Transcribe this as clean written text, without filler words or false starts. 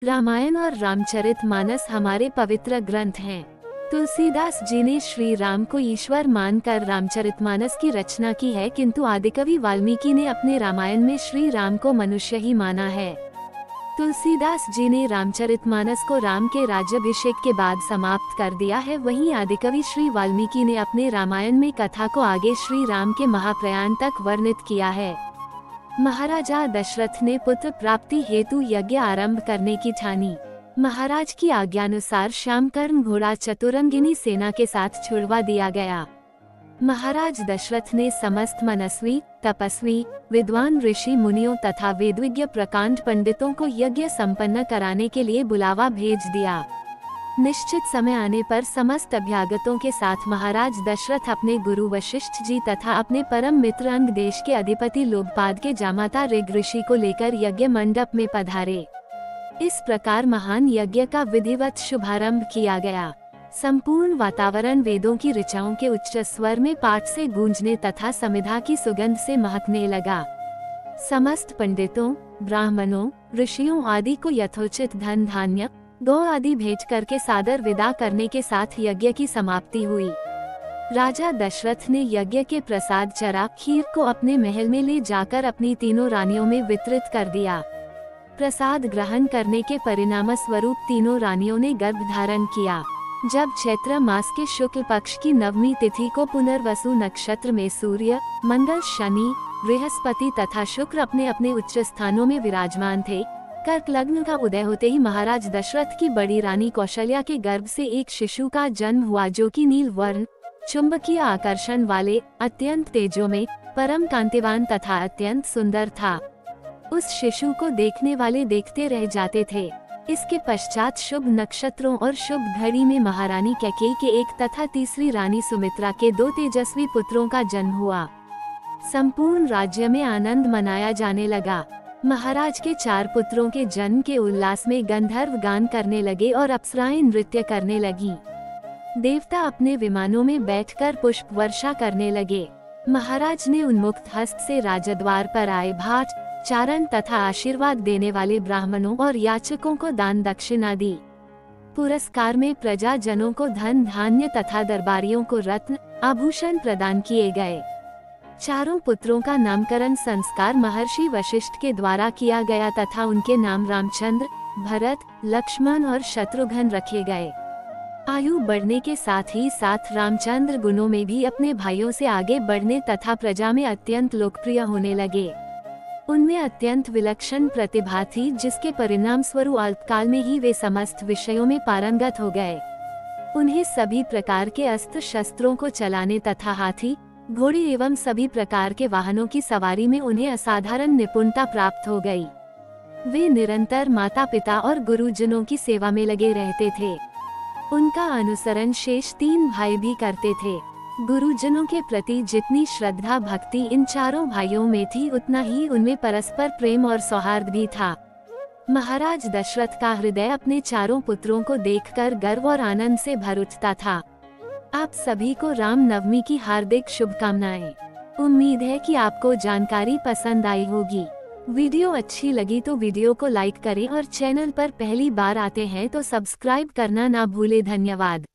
रामायण और रामचरितमानस हमारे पवित्र ग्रंथ हैं। तुलसीदास जी ने श्री राम को ईश्वर मानकर रामचरितमानस की रचना की है, किंतु आदिकवि वाल्मीकि ने अपने रामायण में श्री राम को मनुष्य ही माना है। तुलसीदास जी ने रामचरितमानस को राम के राज्याभिषेक के बाद समाप्त कर दिया है, वहीं आदिकवि श्री वाल्मीकि ने अपने रामायण में कथा को आगे श्री राम के महाप्रयाण तक वर्णित किया है। महाराजा दशरथ ने पुत्र प्राप्ति हेतु यज्ञ आरंभ करने की ठानी। महाराज की आज्ञानुसार श्यामकर्ण घोड़ा चतुरंगिनी सेना के साथ छुड़वा दिया गया। महाराज दशरथ ने समस्त मनस्वी, तपस्वी, विद्वान ऋषि मुनियों तथा वेदविज्ञ प्रकांड पंडितों को यज्ञ संपन्न कराने के लिए बुलावा भेज दिया। निश्चित समय आने पर समस्त अभ्यागतों के साथ महाराज दशरथ अपने गुरु वशिष्ठ जी तथा अपने परम मित्र अंग देश के अधिपति लोकपाद के जामाता ऋग ऋषि को लेकर यज्ञ मंडप में पधारे। इस प्रकार महान यज्ञ का विधिवत शुभारंभ किया गया। संपूर्ण वातावरण वेदों की ऋचाओं के उच्च स्वर में पाठ से गूंजने तथा समिधा की सुगंध से महकने लगा। समस्त पंडितों, ब्राह्मणों, ऋषियों आदि को यथोचित धन धान्य, गौ आदि भेंट करके सादर विदा करने के साथ यज्ञ की समाप्ति हुई। राजा दशरथ ने यज्ञ के प्रसाद चरा खीर को अपने महल में ले जाकर अपनी तीनों रानियों में वितरित कर दिया। प्रसाद ग्रहण करने के परिणाम स्वरूप तीनों रानियों ने गर्भ धारण किया। जब चैत्र मास के शुक्ल पक्ष की नवमी तिथि को पुनर्वसु नक्षत्र में सूर्य, मंगल, शनि, बृहस्पति तथा शुक्र अपने अपने उच्च स्थानों में विराजमान थे, कर्क लग्न का उदय होते ही महाराज दशरथ की बड़ी रानी कौशल्या के गर्भ से एक शिशु का जन्म हुआ, जो कि नील वर्ण, चुंबकीय आकर्षण वाले, अत्यंत तेजोमय, परम कांतिवान तथा अत्यंत सुंदर था। उस शिशु को देखने वाले देखते रह जाते थे। इसके पश्चात शुभ नक्षत्रों और शुभ घड़ी में महारानी कैकेयी के एक तथा तीसरी रानी सुमित्रा के 2 तेजस्वी पुत्रों का जन्म हुआ। संपूर्ण राज्य में आनंद मनाया जाने लगा। महाराज के 4 पुत्रों के जन्म के उल्लास में गंधर्व गान करने लगे और अप्सराएं नृत्य करने लगी। देवता अपने विमानों में बैठकर पुष्प वर्षा करने लगे। महाराज ने उन्मुक्त हस्त से राजद्वार पर आए भाट, चारण तथा आशीर्वाद देने वाले ब्राह्मणों और याचकों को दान दक्षिणा दी। पुरस्कार में प्रजाजनों को धन धान्य तथा दरबारियों को रत्न आभूषण प्रदान किए गए। चारों पुत्रों का नामकरण संस्कार महर्षि वशिष्ठ के द्वारा किया गया तथा उनके नाम रामचंद्र, भरत, लक्ष्मण और शत्रुघ्न रखे गए। आयु बढ़ने के साथ ही साथ रामचंद्र गुणों में भी अपने भाइयों से आगे बढ़ने तथा प्रजा में अत्यंत लोकप्रिय होने लगे। उनमें अत्यंत विलक्षण प्रतिभा थी, जिसके परिणाम स्वरूप अल्पकाल में ही वे समस्त विषयों में पारंगत हो गए। उन्हें सभी प्रकार के अस्त्र शस्त्रों को चलाने तथा हाथी, घोड़े एवं सभी प्रकार के वाहनों की सवारी में उन्हें असाधारण निपुणता प्राप्त हो गई। वे निरंतर माता पिता और गुरुजनों की सेवा में लगे रहते थे। उनका अनुसरण शेष 3 भाई भी करते थे। गुरुजनों के प्रति जितनी श्रद्धा भक्ति इन चारों भाइयों में थी, उतना ही उनमें परस्पर प्रेम और सौहार्द भी था। महाराज दशरथ का हृदय अपने चारों पुत्रों को देखकर गर्व और आनंद से भर उठता था। आप सभी को राम नवमी की हार्दिक शुभकामनाएं। उम्मीद है कि आपको जानकारी पसंद आई होगी। वीडियो अच्छी लगी तो वीडियो को लाइक करें और चैनल पर पहली बार आते हैं तो सब्सक्राइब करना ना भूले। धन्यवाद।